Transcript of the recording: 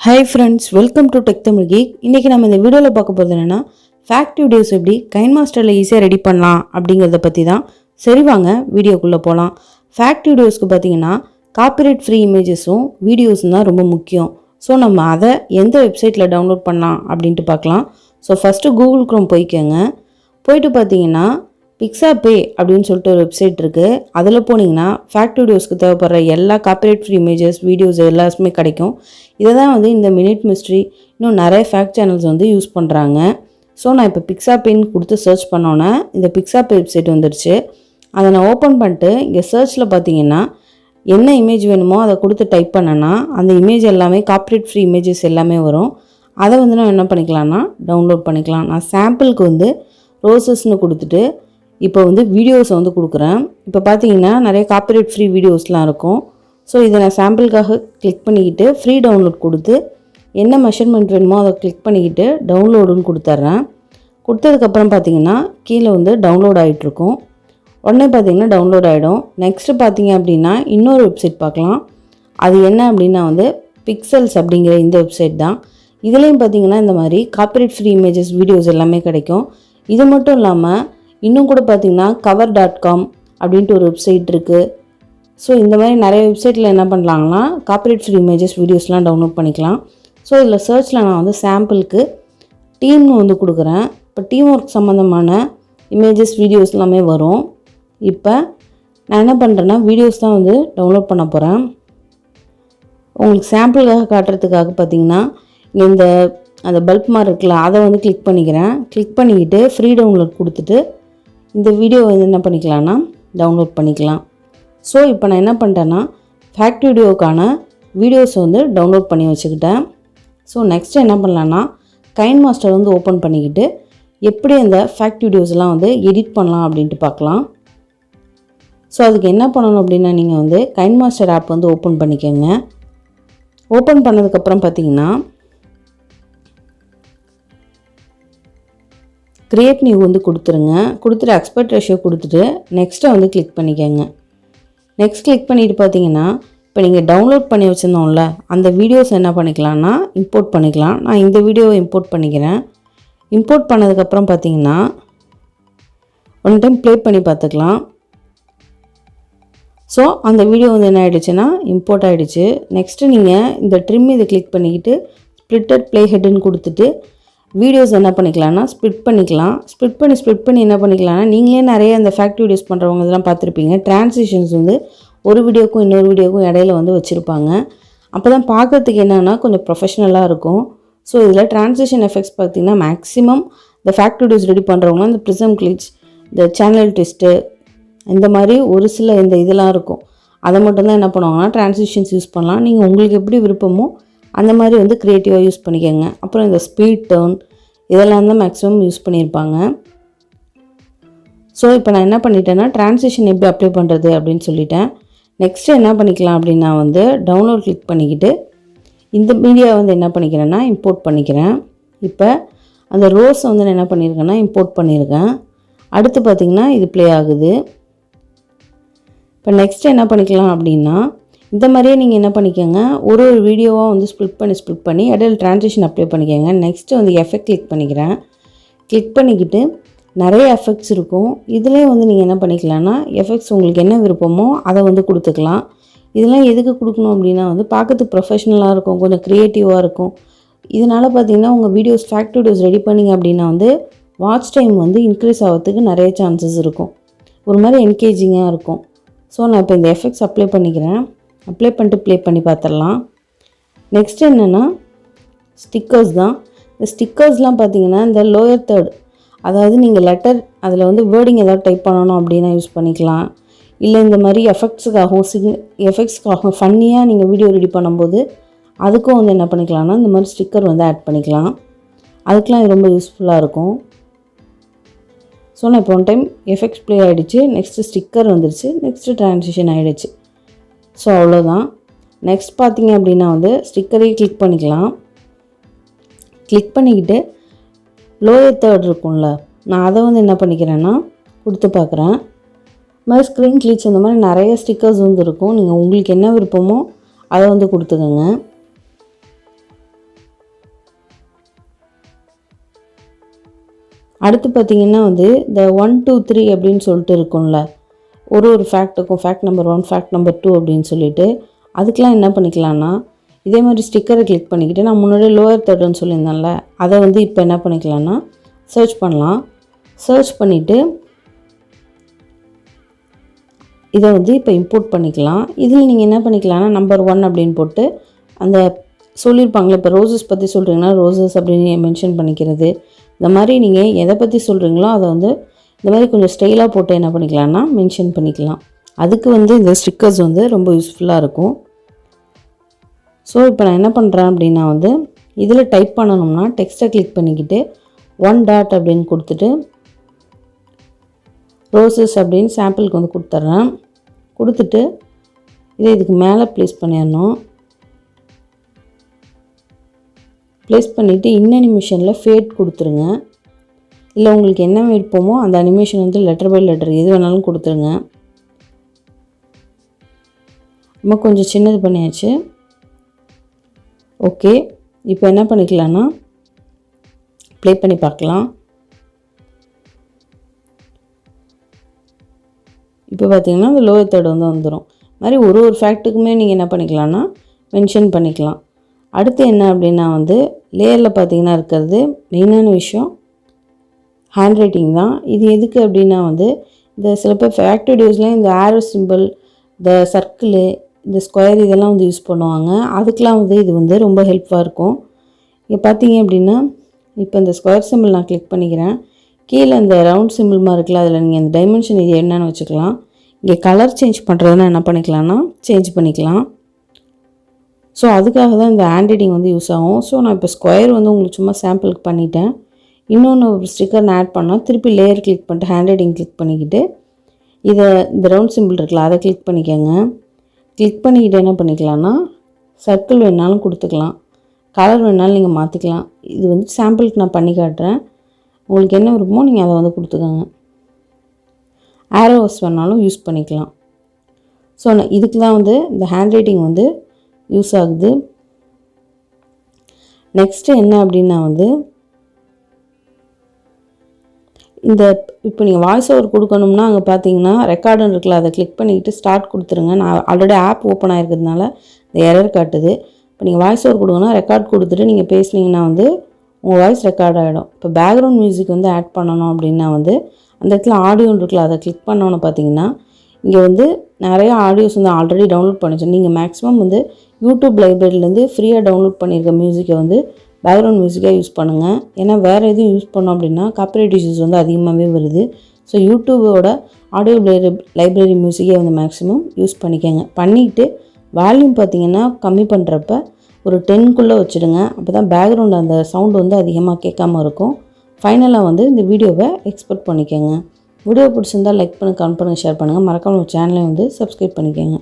Hi friends, welcome to Tech Tamil Geek. இன்னைக்கு நம்ம இந்த வீடியோல பார்க்க போறது என்னன்னா ஃபேக்ட் வீடியோஸ் எப்படி கைன்மாஸ்டர்ல ஈஸியா ரெடி பண்ணலாம் அப்படிங்கறத பத்தி தான். சரி வாங்க வீடியோக்குள்ள போலாம். ஃபேக்ட் வீடியோஸ்க்கு பாத்தீங்கன்னா காப்பிரைட் ஃப்ரீ இமேजेसும் வீடியோஸும் தான் ரொம்ப முக்கியம். சோ நம்ம அதை எந்த வெப்சைட்ல டவுன்லோட் பண்ணலாம் அப்படினு பார்க்கலாம். So first Google Chrome போய்க்கங்க. போய்ட்டு பாத்தீங்கன்னா Pixabay அப்படினு சொல்லிட்டு ஒரு வெப்சைட் இருக்கு. அதுல போனீங்கன்னா ஃபேக்ட் வீடியோஸ்க்கு தேவைப்படுற எல்லா காப்பிரைட் ஃப்ரீ இமேजेस, வீடியோஸ் எல்லாமே கிடைக்கும். இத தான் வந்து இந்த மினிட் மிஸ்ட்ரி இன்னும் நிறைய ஃபேக்ட் சேனல்ஸ் வந்து யூஸ் பண்றாங்க. சோ நான் இப்ப Pixabay கொடுத்து சர்ச் பண்ணோனே இந்த Pixabay வெப்சைட் வந்துருச்சு. அதை நான் ஓபன் பண்ணிட்டு இங்க சர்ச்ல பாத்தீங்கன்னா என்ன இமேஜ் வேணுமோ அதை கொடுத்து டைப் பண்ணனா அந்த இமேஜ் எல்லாமே காப்பிரைட் ஃப்ரீ இமேजेस எல்லாமே வரும். அதை வந்து நான் என்ன பண்ணிக்கலாம்னா டவுன்லோட் பண்ணிக்கலாம். நான் சாம்பிளுக்கு வந்து ரோசஸ்னு கொடுத்துட்டு இப்போ வந்து வீடியோஸ் வந்து கொடுக்குறேன். இப்போ பாத்தீங்கன்னா நிறைய காப்பிரைட் ஃப்ரீ வீடியோஸ்லாம் இருக்கும். ஸோ இதை நான் சாம்பிளுக்காக கிளிக் பண்ணிக்கிட்டு ஃப்ரீ டவுன்லோட் கொடுத்து என்ன மெஷர்மெண்ட் வேணுமோ அதை கிளிக் பண்ணிக்கிட்டு டவுன்லோடுன்னு கொடுத்துட்றேன். கொடுத்ததுக்கப்புறம் பார்த்தீங்கன்னா கீழே வந்து டவுன்லோட் ஆகிட்ருக்கும். உடனே பார்த்தீங்கன்னா டவுன்லோட் ஆகிடும். நெக்ஸ்ட்டு பார்த்தீங்க அப்படின்னா இன்னொரு வெப்சைட் பார்க்கலாம். அது என்ன அப்படின்னா வந்து பிக்சல்ஸ் அப்படிங்கிற இந்த வெப்சைட் தான். இதுலேயும் பார்த்தீங்கன்னா இந்த மாதிரி காப்பிரைட் ஃப்ரீ இமேஜஸ் வீடியோஸ் எல்லாமே கிடைக்கும். இது மட்டும் இல்லாமல் இன்னும் கூட பார்த்தீங்கன்னா cover.com அப்படின்ட்டு ஒரு வெப்சைட் இருக்குது. ஸோ இந்த மாதிரி நிறைய வெப்சைட்டில் என்ன பண்ணலாங்கன்னா காப்பிரைட் ஃப்ரீ இமேஜஸ் வீடியோஸ்லாம் டவுன்லோட் பண்ணிக்கலாம். ஸோ இதில் சர்ச்சில் நான் வந்து சாம்பிளுக்கு டீம்னு வந்து கொடுக்குறேன். இப்போ டீம் ஒர்க் சம்மந்தமான இமேஜஸ் வீடியோஸ் எல்லாமே வரும். இப்போ நான் என்ன பண்ணுறேன்னா வீடியோஸ் தான் வந்து டவுன்லோட் பண்ண போகிறேன். உங்களுக்கு சாம்பிளுக்காக காட்டுறதுக்காக பார்த்தீங்கன்னா இந்த அந்த பல்ப் மாதிரி இருக்குல்ல அதை வந்து கிளிக் பண்ணிக்கிறேன். கிளிக் பண்ணிக்கிட்டு ஃப்ரீ டவுன்லோட் கொடுத்துட்டு இந்த வீடியோ வந்து என்ன பண்ணிக்கலாம்னா டவுன்லோட் பண்ணிக்கலாம். ஸோ இப்போ நான் என்ன பண்ணிட்டேன்னா ஃபேக்ட் வீடியோக்கான வீடியோஸ் வந்து டவுன்லோட் பண்ணி வச்சுக்கிட்டேன். ஸோ நெக்ஸ்ட்டு என்ன பண்ணலான்னா கைன்மாஸ்டர் வந்து ஓப்பன் பண்ணிக்கிட்டு எப்படி அந்த ஃபேக்ட் வீடியோஸ்லாம் வந்து எடிட் பண்ணலாம் அப்படின்ட்டு பார்க்கலாம். ஸோ அதுக்கு என்ன பண்ணணும் அப்படின்னா நீங்கள் வந்து கைன்மாஸ்டர் ஆப் வந்து ஓப்பன் பண்ணிக்கோங்க. ஓப்பன் பண்ணதுக்கப்புறம் பார்த்தீங்கன்னா கிரியேட் நியூ வந்து கொடுத்துருங்க. கொடுத்துட்டு எக்ஸ்பர்ட் ரேஷியோ கொடுத்துட்டு நெக்ஸ்ட்டை வந்து கிளிக் பண்ணிக்கோங்க. நெக்ஸ்ட் கிளிக் பண்ணிட்டு பார்த்தீங்கன்னா இப்போ நீங்கள் டவுன்லோட் பண்ணி வச்சுருந்தோம்ல அந்த வீடியோஸ் என்ன பண்ணிக்கலாம்னா இம்போர்ட் பண்ணிக்கலாம். நான் இந்த வீடியோவை இம்போர்ட் பண்ணிக்கிறேன். இம்போர்ட் பண்ணதுக்கப்புறம் பார்த்தீங்கன்னா ஒன் டைம் ப்ளே பண்ணி பார்த்துக்கலாம். ஸோ அந்த வீடியோ வந்து என்ன ஆகிடுச்சுன்னா இம்போர்ட் ஆகிடுச்சு. நெக்ஸ்ட்டு நீங்கள் இந்த ட்ரிம் இதை கிளிக் பண்ணிக்கிட்டு ஸ்ப்ளிட்டட் ப்ளே ஹெட்டுன்னு கொடுத்துட்டு வீடியோஸ் என்ன பண்ணிக்கலாம்னா ஸ்ப்ளிட் பண்ணிக்கலாம். ஸ்ப்ளிட் பண்ணி என்ன பண்ணிக்கலாம்னா நீங்களே நிறைய அந்த ஃபேக்ட் வீடியோஸ் பண்ணுறவங்க இதெல்லாம் பார்த்துருப்பீங்க. ட்ரான்சிஷன்ஸ் வந்து ஒரு வீடியோக்கும் இன்னொரு வீடியோக்கும் இடையில வந்து வச்சுருப்பாங்க. அப்போ தான் பார்க்குறதுக்கு என்னென்னா கொஞ்சம் ப்ரொஃபஷ்னலாக இருக்கும். ஸோ இதில் ட்ரான்சிஷன் எஃபெக்ட்ஸ் பார்த்திங்கன்னா மேக்ஸிமம் இந்த ஃபேக்ட் வீடியோஸ் ரெடி பண்ணுறவங்க இந்த ப்ரிசம் கிளிச், இந்த சேனல் டெஸ்ட்டு இந்த மாதிரி ஒரு சில இந்த இதெல்லாம் இருக்கும். அதை மட்டும்தான் என்ன பண்ணுவாங்கன்னா ட்ரான்சிஷன்ஸ் யூஸ் பண்ணலாம். நீங்கள் உங்களுக்கு எப்படி விருப்பமோ அந்த மாதிரி வந்து க்ரியேட்டிவாக யூஸ் பண்ணிக்கோங்க. அப்புறம் இந்த ஸ்பீட் டர்ன் இதெல்லாம் தான் மேக்ஸிமம் யூஸ் பண்ணியிருப்பாங்க. ஸோ இப்போ நான் என்ன பண்ணிட்டேன்னா ட்ரான்சிஷன் எப்படி அப்ளை பண்ணுறது அப்படின்னு சொல்லிட்டேன். நெக்ஸ்ட்டு என்ன பண்ணிக்கலாம் அப்படின்னா வந்து டவுன்லோட் கிளிக் பண்ணிக்கிட்டு இந்த மீடியா வந்து என்ன பண்ணிக்கிறேன்னா இம்போர்ட் பண்ணிக்கிறேன். இப்போ அந்த ரோஸை வந்து நான் என்ன பண்ணியிருக்கேன்னா இம்போர்ட் பண்ணியிருக்கேன். அடுத்து பார்த்திங்கன்னா இது ப்ளே ஆகுது. இப்போ நெக்ஸ்ட்டு என்ன பண்ணிக்கலாம் அப்படின்னா இந்த மாதிரியே நீங்கள் என்ன பண்ணிக்கோங்க ஒரு வீடியோவாக வந்து ஸ்ப்ளிட் பண்ணி இடையில ட்ரான்சிஷன் அப்ளை பண்ணிக்கோங்க. நெக்ஸ்ட்டு வந்து எஃபெக்ட் கிளிக் பண்ணிக்கிறேன். கிளிக் பண்ணிக்கிட்டு நிறைய எஃபெக்ட்ஸ் இருக்கும். இதுலேயே வந்து நீங்கள் என்ன பண்ணிக்கலாம்னா எஃபெக்ட்ஸ் உங்களுக்கு என்ன விருப்பமோ அதை வந்து கொடுத்துக்கலாம். இதெல்லாம் எதுக்கு கொடுக்கணும் அப்படின்னா வந்து பார்க்கறதுக்கு ப்ரொஃபஷ்னலாக இருக்கும், கொஞ்சம் க்ரியேட்டிவாக இருக்கும். இதனால் பார்த்தீங்கன்னா உங்கள் வீடியோஸ் ஃபேக்ட் வீடியோஸ் ரெடி பண்ணிங்க அப்படின்னா வந்து வாட்ச் டைம் வந்து இன்க்ரீஸ் ஆகிறதுக்கு நிறைய சான்சஸ் இருக்கும். ஒரு மாதிரி என்கேஜிங்காக இருக்கும். ஸோ நான் இப்போ இந்த எஃபெக்ட்ஸ் அப்ளை பண்ணிக்கிறேன். அப்ளை பண்ணிட்டு ப்ளே பண்ணி பார்த்துடலாம். நெக்ஸ்ட் என்னென்னா ஸ்டிக்கர்ஸ் தான். இந்த ஸ்டிக்கர்ஸ்லாம் பார்த்தீங்கன்னா இந்த லோயர் தேர்ட், அதாவது நீங்கள் லெட்டர் அதில் வந்து வேர்டிங் ஏதாவது டைப் பண்ணணும் அப்படின்னா யூஸ் பண்ணிக்கலாம். இல்லை இந்த மாதிரி எஃபெக்ட்ஸ்க்காகவும் ஃபன்னியாக நீங்கள் வீடியோ ரெடி பண்ணும்போது அதுக்கும் வந்து என்ன பண்ணிக்கலாம்னா இந்த மாதிரி ஸ்டிக்கர் வந்து ஆட் பண்ணிக்கலாம். அதுக்கெலாம் இது ரொம்ப யூஸ்ஃபுல்லாக இருக்கும். ஸோ நான் இப்போ ஒன் டைம் எஃபெக்ட்ஸ் ப்ளே ஆகிடுச்சு. நெக்ஸ்ட்டு ஸ்டிக்கர் வந்துடுச்சு. நெக்ஸ்ட்டு ட்ரான்சிஷன் ஆகிடுச்சு. ஸோ அவ்வளோதான். நெக்ஸ்ட் பார்த்தீங்க அப்படின்னா வந்து ஸ்டிக்கரையும் கிளிக் பண்ணிக்கலாம். கிளிக் பண்ணிக்கிட்டு லோயர் தேர்ட் இருக்கும்ல நான் அதை வந்து என்ன பண்ணிக்கிறேன்னா கொடுத்து பார்க்குறேன். இது மாதிரி ஸ்க்ரீன் கிளிச் இந்த மாதிரி நிறைய ஸ்டிக்கர்ஸ் வந்து இருக்கும். நீங்கள் உங்களுக்கு என்ன விருப்பமோ அதை வந்து கொடுத்துக்கோங்க. அடுத்து பார்த்திங்கன்னா வந்து இந்த 1 2 3 அப்படின்னு சொல்லிட்டு இருக்கும்ல, ஒரு ஃபேக்ட்டுக்கும் ஃபேக்ட் நம்பர் 1 ஃபேக்ட் நம்பர் 2 அப்படின்னு சொல்லிட்டு அதுக்கெலாம் என்ன பண்ணிக்கலாம்னா, இதே மாதிரி ஸ்டிக்கரை கிளிக் பண்ணிக்கிட்டு நான் முன்னாடியே லோயர் தேர்டுன்னு சொல்லியிருந்தேன்ல, அதை வந்து இப்போ என்ன பண்ணிக்கலாம்னா சர்ச் பண்ணலாம். சர்ச் பண்ணிவிட்டு இதை வந்து இப்போ இம்போர்ட் பண்ணிக்கலாம். இதில் நீங்கள் என்ன பண்ணிக்கலாம்னா நம்பர் 1 அப்படின்னு போட்டு அந்த சொல்லியிருப்பாங்களே, இப்போ ரோசஸ் பற்றி சொல்கிறீங்கன்னா ரோசஸ் அப்படின்னு மென்ஷன் பண்ணிக்கிறது. இந்த மாதிரி நீங்கள் எதை பற்றி சொல்கிறீங்களோ அதை வந்து இந்த மாதிரி கொஞ்சம் ஸ்டைலாக போட்டு என்ன பண்ணிக்கலாம்னா மென்ஷன் பண்ணிக்கலாம். அதுக்கு வந்து இந்த ஸ்டிக்கர்ஸ் வந்து ரொம்ப யூஸ்ஃபுல்லாக இருக்கும். ஸோ இப்போ நான் என்ன பண்ணுறேன் அப்படின்னா வந்து இதில் டைப் பண்ணணும்னா டெக்ஸ்ட்டை கிளிக் பண்ணிக்கிட்டு 1 டாட் அப்படின்னு கொடுத்துட்டு ரோசஸ் அப்படின்னு சாம்பிளுக்கு வந்து கொடுத்துட்றேன். கொடுத்துட்டு இதை இதுக்கு மேலே ப்ளேஸ் பண்ணிடணும். ப்ளேஸ் பண்ணிவிட்டு அனிமேஷனில் ஃபேட் கொடுத்துருங்க. இல்லை உங்களுக்கு என்ன விருப்பமோ அந்த அனிமேஷன் வந்து லெட்டர் பை லெட்டர் எது வேணாலும் கொடுத்துருங்க. நம்ம கொஞ்சம் சின்னது பண்ணியாச்சு. ஓகே, இப்போ என்ன பண்ணிக்கலாம்னா ப்ளே பண்ணி பார்க்கலாம். இப்போ பார்த்தீங்கன்னா அந்த லோயர் தேர்ட் வந்து வந்துடும். மாதிரி ஒரு ஃபேக்ட்டுக்குமே நீங்கள் என்ன பண்ணிக்கலாம்னா மென்ஷன் பண்ணிக்கலாம். அடுத்து என்ன அப்படின்னா வந்து லேயரில் பார்த்தீங்கன்னா இருக்கிறது மெயினான விஷயம் ஹேண்ட் ரைட்டிங் தான். இது எதுக்கு அப்படின்னா வந்து இந்த சில பேர் ஃபேக்ட் வீடியோஸ்லாம் இந்த ஆரோ சிம்பிள், இந்த சர்க்கிளு, இந்த ஸ்கொயர் இதெல்லாம் வந்து யூஸ் பண்ணுவாங்க. அதுக்கெலாம் வந்து இது வந்து ரொம்ப ஹெல்ப்ஃபுல்லாக இருக்கும். இங்கே பார்த்தீங்க அப்படின்னா இப்போ இந்த ஸ்கொயர் சிம்பிள் நான் கிளிக் பண்ணிக்கிறேன். கீழே இந்த ரவுண்ட் சிம்பிள் மாதிரி இருக்குல்ல, அதில் நீங்கள் இந்த டைமென்ஷன் இது என்னென்னு வச்சுக்கலாம். இங்கே கலர் சேஞ்ச் பண்ணுறதுனா என்ன பண்ணிக்கலாம்னா சேஞ்ச் பண்ணிக்கலாம். ஸோ அதுக்காக தான் இந்த ஹேண்ட் ரைட்டிங் வந்து யூஸ் ஆகும். ஸோ நான் இப்போ ஸ்கொயர் வந்து உங்களுக்கு சும்மா சாம்பிளுக்கு பண்ணிட்டேன். இன்னொன்று ஒரு ஸ்டிக்கர் நான் ஆட் பண்ணால் திருப்பி லேயர் கிளிக் பண்ணிட்டு ஹேண்ட் ரைட்டிங் கிளிக் பண்ணிக்கிட்டு இதை இந்த ரவுண்ட் சிம்பிள் இருக்குல்ல அதை கிளிக் பண்ணிக்கோங்க. கிளிக் பண்ணிக்கிட்டு என்ன பண்ணிக்கலாம்னா சர்க்கிள் வேணாலும் கொடுத்துக்கலாம், கலர் வேணாலும் நீங்கள் மாற்றிக்கலாம். இது வந்து சாம்பிளுக்கு நான் பண்ணி காட்டுறேன். உங்களுக்கு என்ன விருப்பமோ நீங்கள் அதை வந்து கொடுத்துக்கோங்க. ஆரோஸ் வேணாலும் யூஸ் பண்ணிக்கலாம். ஸோ இதுக்கு தான் வந்து இந்த ஹேண்ட் ரைட்டிங் வந்து யூஸ் ஆகுது. நெக்ஸ்ட்டு என்ன அப்படின்னா வந்து இந்த இப்போ நீங்கள் வாய்ஸ் ஓவர் கொடுக்கணும்னா அங்கே பார்த்தீங்கன்னா ரெக்கார்டுன்னு இருக்குல்ல, அதை கிளிக் பண்ணிக்கிட்டு ஸ்டார்ட் கொடுத்துருங்க. நான் ஆல்ரெடி ஆப் ஓப்பன் ஆகிருக்கிறதுனால இந்த எரர் காட்டுது. இப்போ நீங்கள் வாய்ஸ் ஓவர் கொடுக்கணும்னா ரெக்கார்ட் கொடுத்துட்டு நீங்கள் பேசுனீங்கன்னா வந்து உங்கள் வாய்ஸ் ரெக்கார்ட் ஆகிடும். இப்போ பேக்ரவுண்ட் மியூசிக் வந்து ஆட் பண்ணணும் அப்படின்னா வந்து அந்த இடத்துல ஆடியோன்னு இருக்குல்ல, அதை கிளிக் பண்ணோன்னு பார்த்தீங்கன்னா இங்கே வந்து நிறையா ஆடியோஸ் வந்து ஆல்ரெடி டவுன்லோட் பண்ணிச்சு. நீங்கள் மேக்ஸிமம் வந்து யூடியூப் லைப்ரரியிலேருந்து ஃப்ரீயாக டவுன்லோட் பண்ணியிருக்க மியூசிக்கை வந்து பேக்ரவுண்ட் மியூசிக்காக யூஸ் பண்ணுங்கள். ஏன்னா வேறு எதுவும் யூஸ் பண்ணோம் அப்படின்னா காப்பிரைட் இஷ்யூஸ் வந்து அதிகமாகவே வருது. ஸோ யூடியூபோட ஆடியோ லைப்ரரி மியூசிக்கே வந்து மேக்ஸிமம் யூஸ் பண்ணிக்கோங்க. பண்ணிக்கிட்டு வால்யூம் பார்த்திங்கன்னா கம்மி பண்ணுறப்ப ஒரு 10க்குள்ளே வச்சுடுங்க. அப்போ தான் பேக்ரவுண்ட் அந்த சவுண்டு வந்து அதிகமாக கேட்காமல் இருக்கும். ஃபைனலாக வந்து இந்த வீடியோவை எக்ஸ்போர்ட் பண்ணிக்கோங்க. வீடியோ பிடிச்சிருந்தால் லைக் பண்ணுங்கள், கமெண்ட் பண்ணுங்கள், ஷேர் பண்ணுங்கள். மறக்காம சேனலை வந்து சப்ஸ்கிரைப் பண்ணிக்கோங்க.